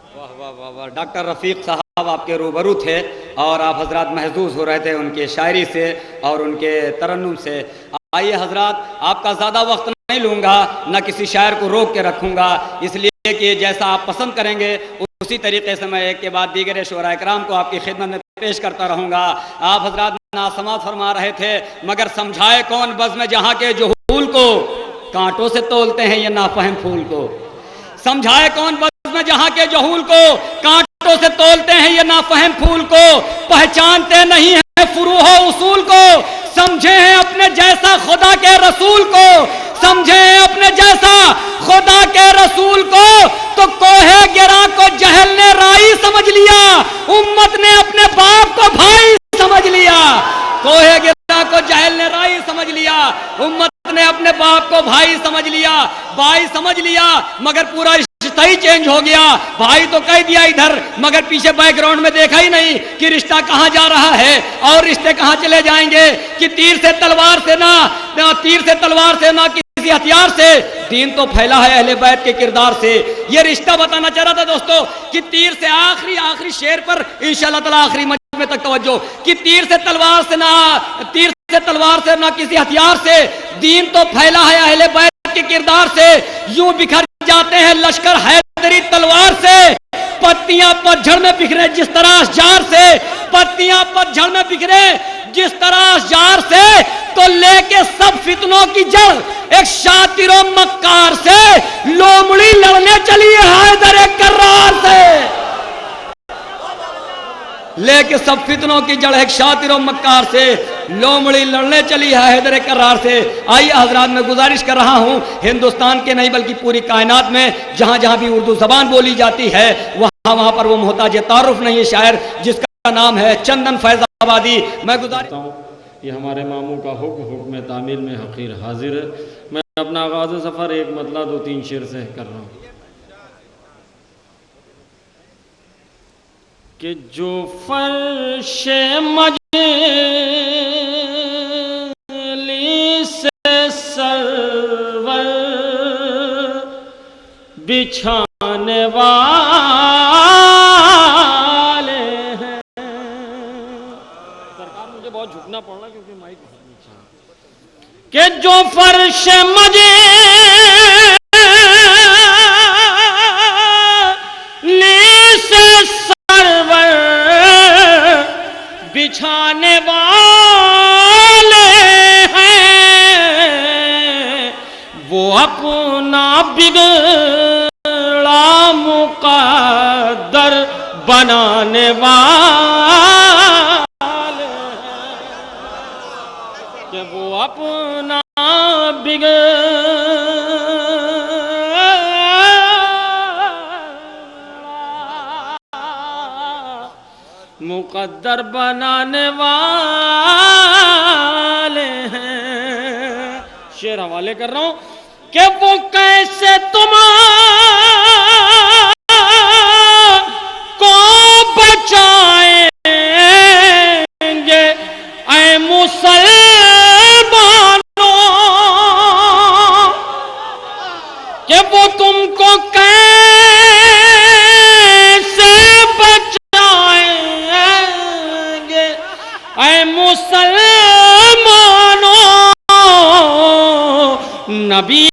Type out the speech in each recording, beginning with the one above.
वाह वाह वाह वाह। डॉक्टर रफ़ीक साहब आपके रूबरू थे और आप हजरात महसूस हो रहे थे उनके शायरी से और उनके तरन्नुम से। आइए हजरात, आपका ज़्यादा वक्त नहीं लूँगा, न किसी शायर को रोक के रखूँगा, इसलिए कि जैसा आप पसंद करेंगे उसी तरीके से मैं एक के बाद दीगर शोरा इकराम को आपकी खिदमत में पेश करता रहूँगा। आप हजरात नासमात फरमा रहे थे, मगर समझाए कौन बज़्म जहाँ के जुहूल को, कांटों से तोलते हैं ये नाफहम फूल को। समझाए कौन बज़्म जहाँ के जुहूल को, कांटों से तोलते हैं ये नाफहम फूल को। पहचानते नहीं है फुरूह उसूल को, समझे हैं अपने जैसा खुदा के रसूल को। समझे हैं अपने जैसा खुदा के रसूल को, तो कोहे गिरा को जहल ने राई समझ लिया, उम्मत ने अपने बाप को भाई समझ लिया। कोहे गिरा को जहल ने राई समझ लिया, उम्मत ने अपने बाप को भाई समझ लिया, भाई समझ लिया, मगर पूरा रिश्ता ही चेंज हो गया। भाई तो कह दिया इधर, मगर पीछे बैकग्राउंड में देखा ही नहीं कि रिश्ता कहां जा रहा है और रिश्ते कहां चले जाएंगे। कि तीर से तलवार से ना, तीर से तलवार से ना किसी हथियार से, दीन तो फैला है अहले बैत के किरदार से। ये रिश्ता बताना चाह रहा था दोस्तों कि तीर से आखिरी शेर पर इंशाअल्लाह ताला आखिरी में तक तवज्जो, कि तीर से तलवार से ना किसी हथियार से, दीन तो फैला है अहले बैत के किरदार से। यूं बिखर जाते हैं लश्कर हैदरी तलवार से, पत्तियां पतझड़ में बिखरे जिस तरह जार से, पत्तियां पतझड़ में बिखरे जिस तरह जार से, तो लेके सब फितनों की जड़ एक शातिरों मक्कार से, लोमड़ी लड़ने चली है हैदर कर्रार से। लेके सब फितनों की जड़ एक शातिर और मक्कार से, लोमड़ी लड़ने चली है हैदर कर्रार से। आइए हजरात, मैं गुजारिश कर रहा हूं हिंदुस्तान के नहीं बल्कि पूरी कायनात में जहां जहां भी उर्दू जबान बोली जाती है वहां पर वो मोहताज तारुफ नहीं है शायर जिसका नाम है चंदन फैजाबादी। मैं गुजारिश हूं, ये हमारे मामू का हुक्म तामील में हकीर हाजिर है। मैं अपना आगाज़ सफ़र एक मतला 2-3 शेर से कर रहा हूँ कि जो फर्श मजलिस सरवर बिछाने वाले हैं। सरकार मुझे बहुत झुकना पड़ रहा क्योंकि माइक बहुत नीचे है। कि जो फर्श मजलिस सरवर बिछाने वाले हैं, वो अपना बिगड़ा मुक़द्दर बनाने वाले हैं, कि वो अपना मुक़द्दर बनाने वाले हैं। शेर हवाले कर रहा हूं कि वो कैसे तुमको बचाएंगे ऐ मुसलमानों, कि वो तुमको कैसे बचाएंगे ऐ मुसलमानों, नबी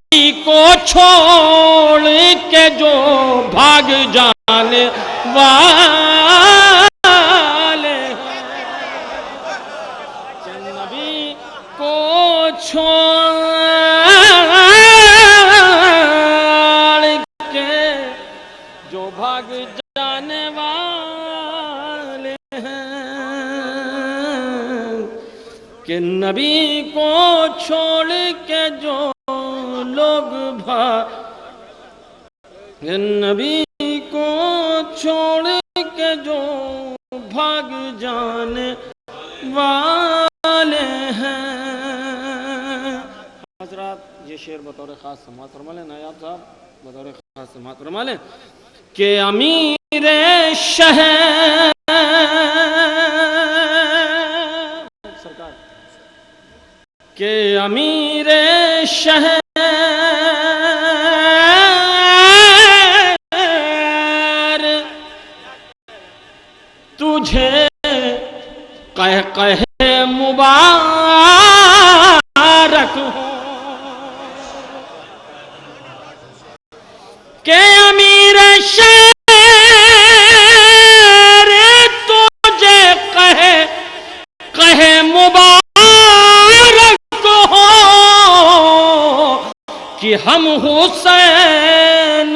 को छोड़ के जो भाग जाने वाले हैं, नबी को छोड़ के जो भाग जाने वाले हैं, कि नबी को छोड़ के जो लोग नबी को छोड़ के जो भाग जाने वाले हैं। हजरात, ये शेर बतौर खास समात फरमा लें, नायाब साहब बतौर खास समात फरमा लें कि अमीर शहर सरकार के अमीर शहर तुझे कह कहे मुबारक हो के अमीर शेर तुझे कहे कहे मुबारक हो कि हम हुसैन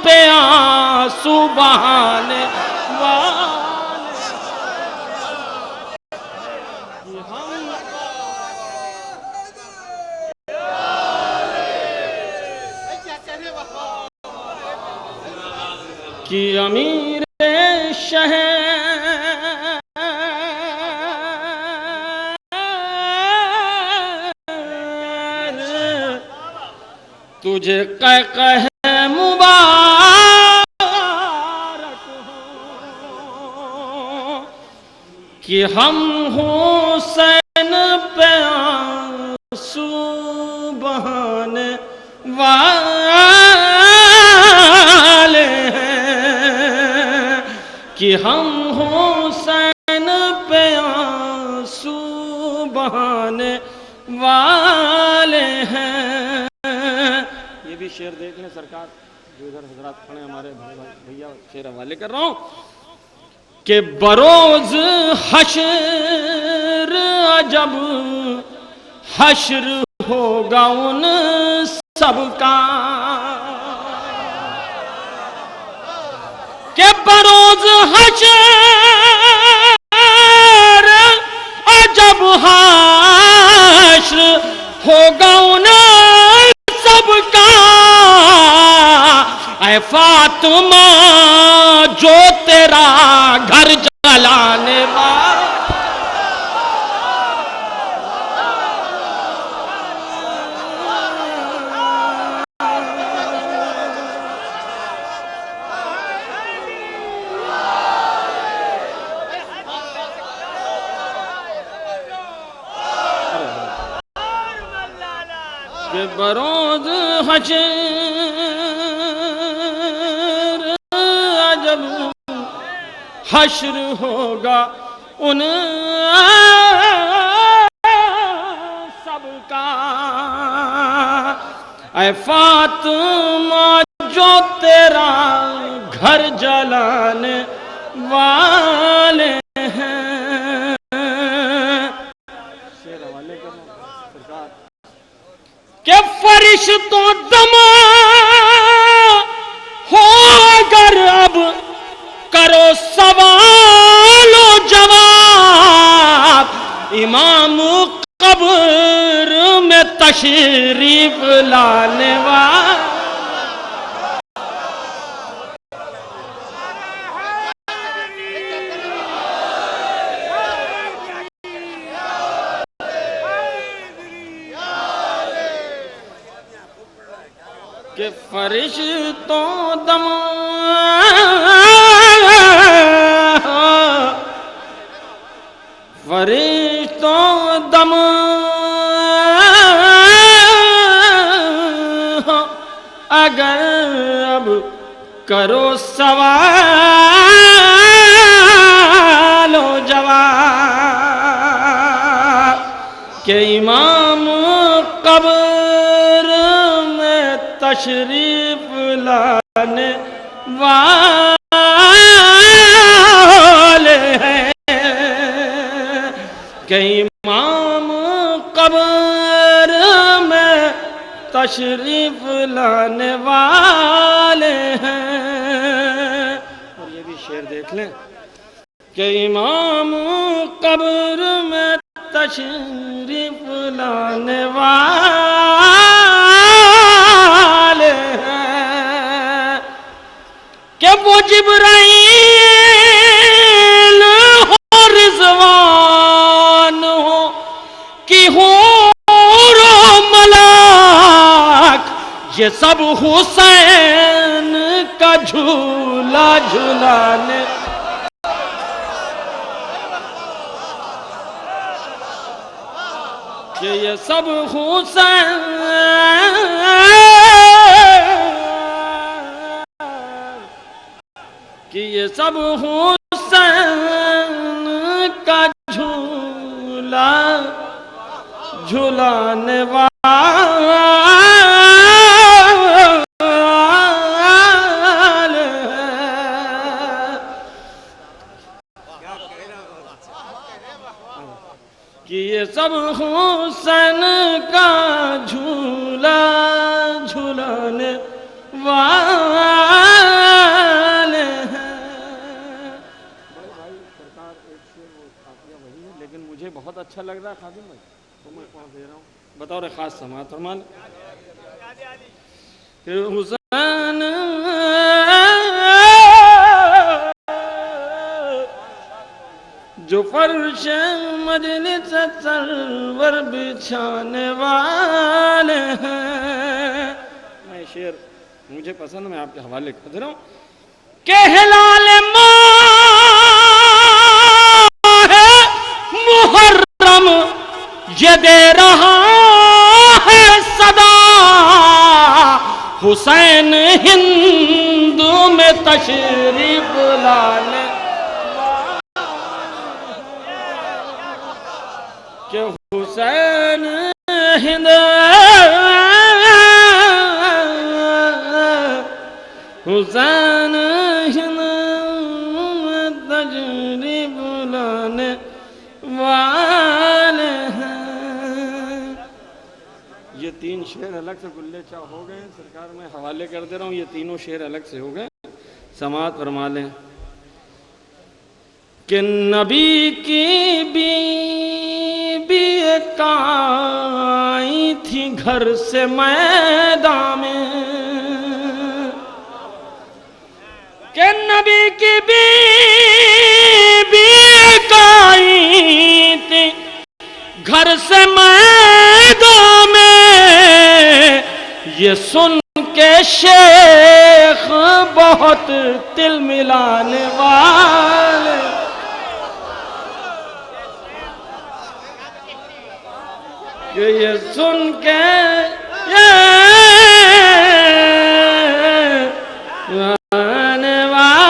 पे आंसू बहाने वाले कि अमीर शहर तुझे कह मुबारक हो कि हम हुसैन पे आंसू बहाने वाले हैं कि हम हुसैन पे आंसू बहाने वाले हैं। ये भी शेर देख लें सरकार, जो इधर हजरात खड़े हमारे भैया, शेर हवाले कर रहा हूं कि बरोज हश्र अजब हश्र होगा उन सबका के बरोज हश्र अजब हश्र होगा उन सबका। ऐ फातिमा जो तेरा घर जलाने वाला के बरोज हश्र अजब हश्र होगा उन सबका। ऐ फातिमा जो तेरा घर जलाने वाले हैं। शेर हवाले करना सरकार के फरिश्तों दमा हो अगर अब करो सवालो जवाब। इमाम कब्र में तशरीफ लाने वाला के फरिश्तों दमा फरिश्तों दम अगर अब करो सवालो जवाब के इमाम कब्र में तशरीफ लाने वाले हैं कि इमाम कब्र में तशरीफ लाने वाले हैं। और ये भी शेर देख लें कि इमाम कब्र में तशरीफ लाने वाले हैं कि वो जिब्राईल हो रिज़वान हो कि हो मलाक ये सब हुसैन का झूला झूलाने कि ये सब हुसैन कि ये सब हुसैन झुलाने वाले कि ये सब हुसैन का झूला झुलाने वाले हैं। भाई सरकार एक शेर वो काफिया वही है, लेकिन मुझे बहुत अच्छा लग रहा है खादिम भाई, तो मैं पढ़ दे रहा हूँ। बताओ रे खास समात फरमान हुसैन जो फर्श मजलिस सरवर बिछाने वाले हैं। मैं शेर मुझे पसंद, मैं आपके हवाले कर दे रहा हूँ। के हिलाल है मुहर्रम ये दे रहा है सदा, हुसैन हिंदू में तशरीफ लाने के हुसैन हिंद हुसैन हिंद तशरीफ लाने वाले हैं। ये तीन शेर अलग से गुल्ले चाव हो गए सरकार, मैं हवाले कर दे रहा हूँ। ये तीनों शेर अलग से हो गए, समात फरमा लें कि नबी की बीबी आई थी घर से मैदान में, कि नबी की बीबी आई थी घर से मैदान में, ये सुन के शेख बहुत तिल मिलाने वाले, ये सुन के आने वाले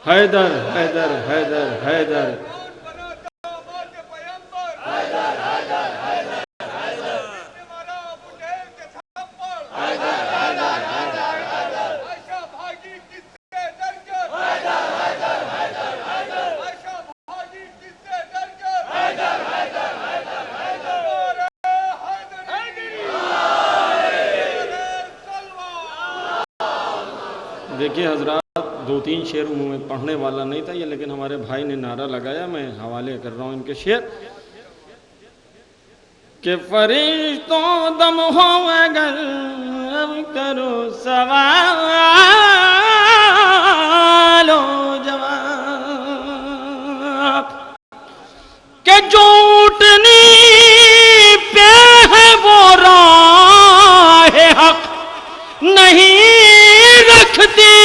हैदर हैदर हैदर हैदर देखिए हजरात, दो तीन शेर मुँह में पढ़ने वाला नहीं था ये, लेकिन हमारे भाई ने नारा लगाया, मैं हवाले कर रहा हूँ इनके शेर के फरिश्तों दम हो अगर अब करो सवाल जवाब, के जो उठनी पे है वो राह हक नहीं रखती,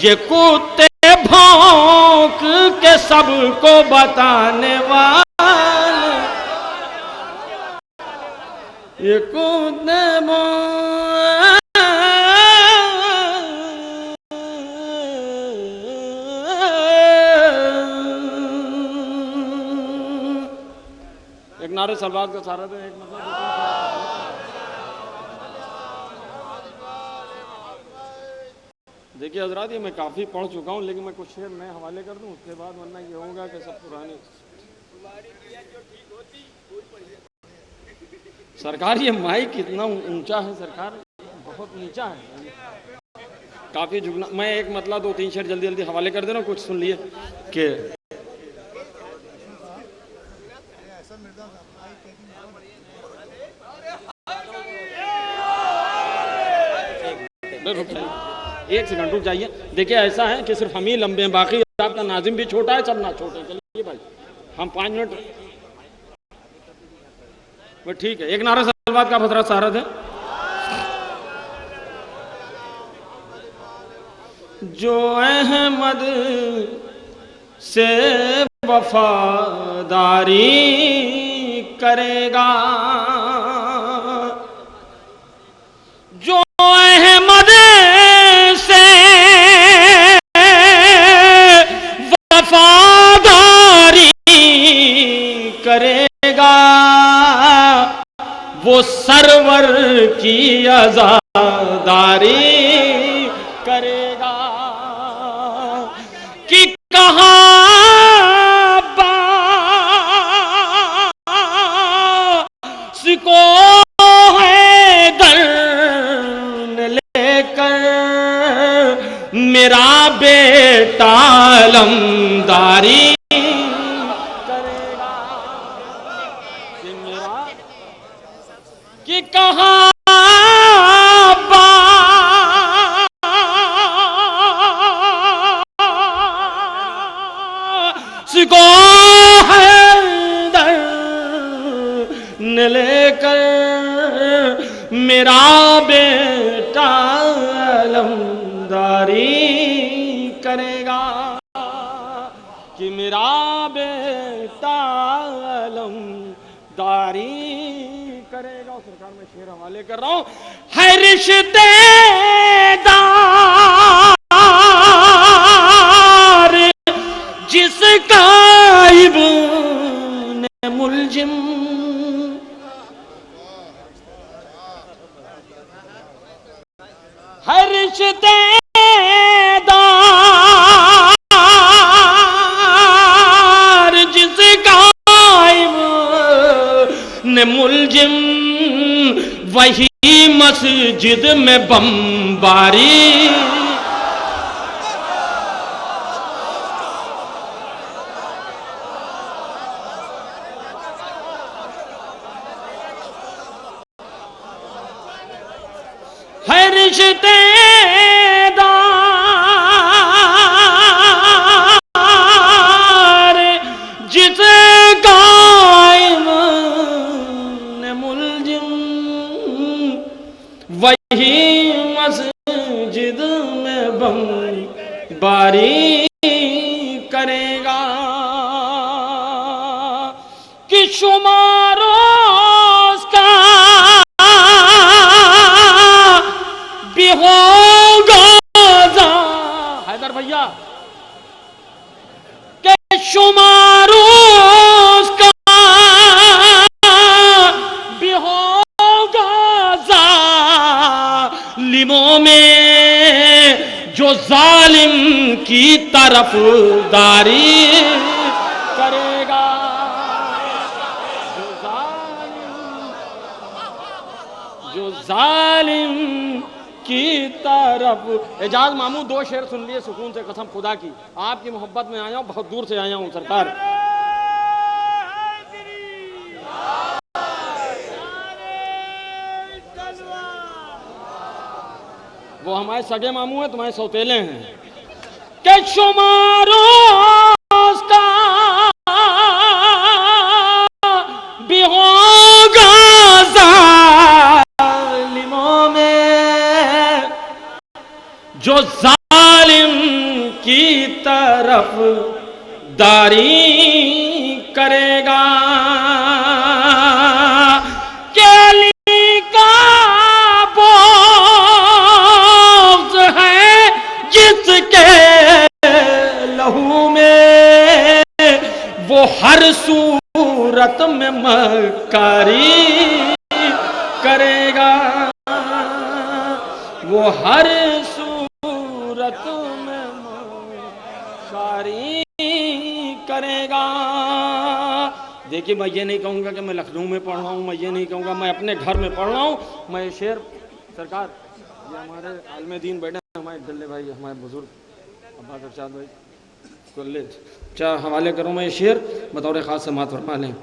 ये कुत्ते भौंक के सबको बताने वाले, ये कुत्ते एक नारे सलवार का सारा था, एक मतलब देखिए हजरात, ये मैं काफ़ी पढ़ चुका हूँ, लेकिन मैं कुछ शेर नए हवाले कर दूँ उसके बाद, वरना ये होगा कि सब पुराने। सरकार ये माइक कितना ऊंचा है सरकार, बहुत ऊंचा है, काफ़ी झुकना। मैं एक मतलब दो तीन शेर जल्दी जल्दी हवाले कर दे रहा हूँ, कुछ सुन लिए कि एक सेकंड रुक जाइए। देखिए ऐसा है कि सिर्फ हम ही लंबे हैं, बाकी आपका नाजिम भी छोटा है, सब ना छोटे। चलिए भाई हम 5 मिनट बस ठीक है। एक नारा सलवात का फतरा सहारा है, जो अहमद से वफादारी करेगा, जो अहमद करेगा, वो सरवर की अज़ादारी करेगा। कि कहाँ बास को है दर्द लेकर मेरा बेटा अलमदारी करेगा। कि कहाँ को है दर्द लेकर मेरा बेटा अलमदारी करेगा। कि मेरा बेटा अलमदारी करेगा। सरकार मैं शेर हवाले कर रहा हूं। है रिश्तेदार जिसका इब्न मुलजिम है, रिश्तेदार जिसका इब्न मुलजिम वही मस्जिद में बमबारी है। रिश्तेदार जिसका इब्न मुलजिम वही मस्जिद में बमबारी करेगा। कि शुमारों का भी होगा हैदर भैया के शुमारों का भी होगा जालिमों में जो जालिम की तरफदारी करेगा। जो जालिम की तरफ। एजाज मामू दो शेर सुन लिए सुकून से, कसम खुदा की आपकी मोहब्बत में आया हूं, बहुत दूर से आया हूं सरकार। वो हमारे सगे मामू हैं, तुम्हारे सौतेले हैं। के शुमारों का भी होगा जालिमों में जो जालिम की तरफ दारी करेगा। वो हर सूरत में मक्कारी करेगा। वो हर सूरत में मक्कारी करेगा। देखिए मैं ये नहीं कहूँगा कि मैं लखनऊ में पढ़ रहा हूँ, मैं ये नहीं कहूँगा मैं अपने घर में पढ़ रहा हूँ। मैं शेर सरकार ये हमारे आलम दीन बैठे हमारे डल्ले भाई, हमारे बुजुर्ग अब्बास अरशद भाई कॉलेज चाह हवाले करूँ मैं ये शेर बतौर ख़ास समात फरमा लें।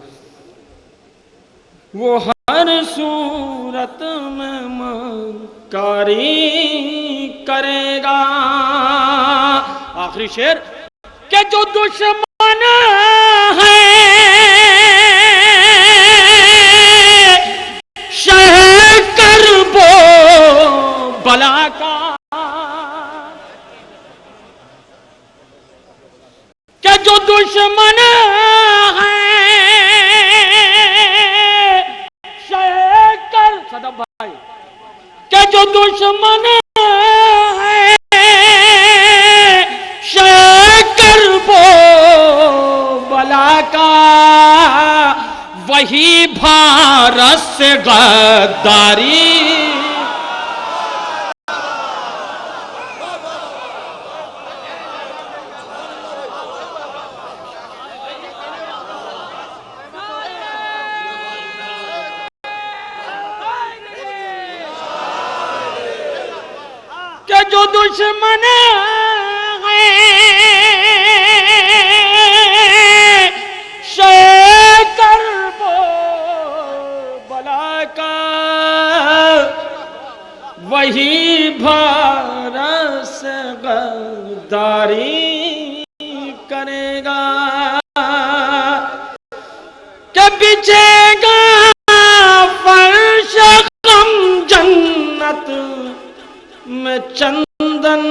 वो हर सूरत में मक्कारी करेगा। आखिरी शेर के जो दुश्मन है शह कर वो बला का, के जो दुश्मन है शह कर सदब भाई, के जो दुश्मन है शह कर वो बला का वही भारत से गद्दारी। के जो दुश्मन है शेकर वो बला का, वही भारत से गद्दारी करेगा। के बिछेगा फर्श गम जन्नत में चंदन,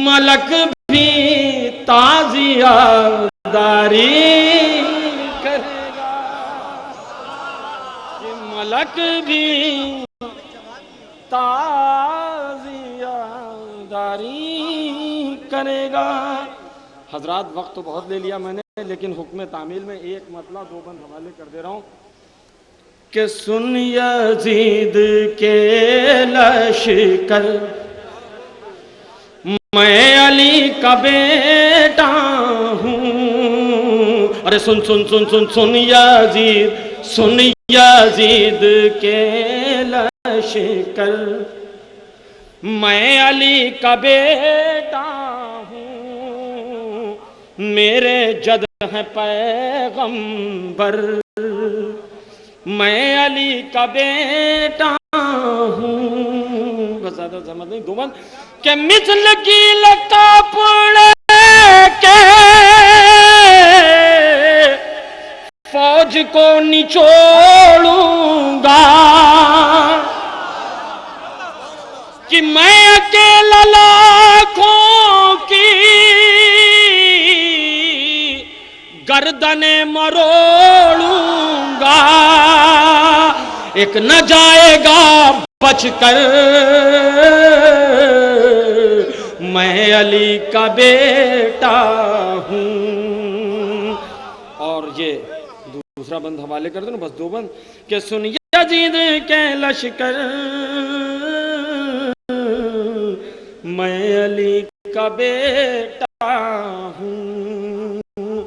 मलक भी ताजियादारी करेगा। कि मलक भी ताजियादारी करेगा। हजरात वक्त तो बहुत ले लिया मैंने, लेकिन हुक्म तामील में एक मतला दो बंद हवाले कर दे रहा हूं कि सुन यजीद के लश्कर, मैं अली का बेटा हूँ। अरे सुन सुन सुन सुन सुन यजीद के लश्कर, मैं अली का बेटा हूँ। मेरे जद है पैगंबर, मैं अली का बेटा हूँ। बस ज्यादा समझ नहीं, दुमन के मिसल की लकापुड़ के फौज को निचोड़ूंगा। कि मैं अकेला लाखों की गर्दने मरोड़ूंगा। एक न जाएगा बचकर, मैं अली का बेटा हूँ। और ये दूसरा बंद हवाले कर दो ना, बस दो बंद के सुन यजीद के लश्कर, मैं अली का बेटा हूँ।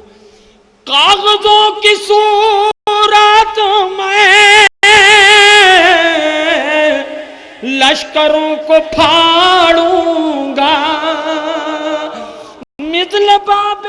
कागजों की सूरत में लश्करों को फाड़ूंगा। मिसल बाप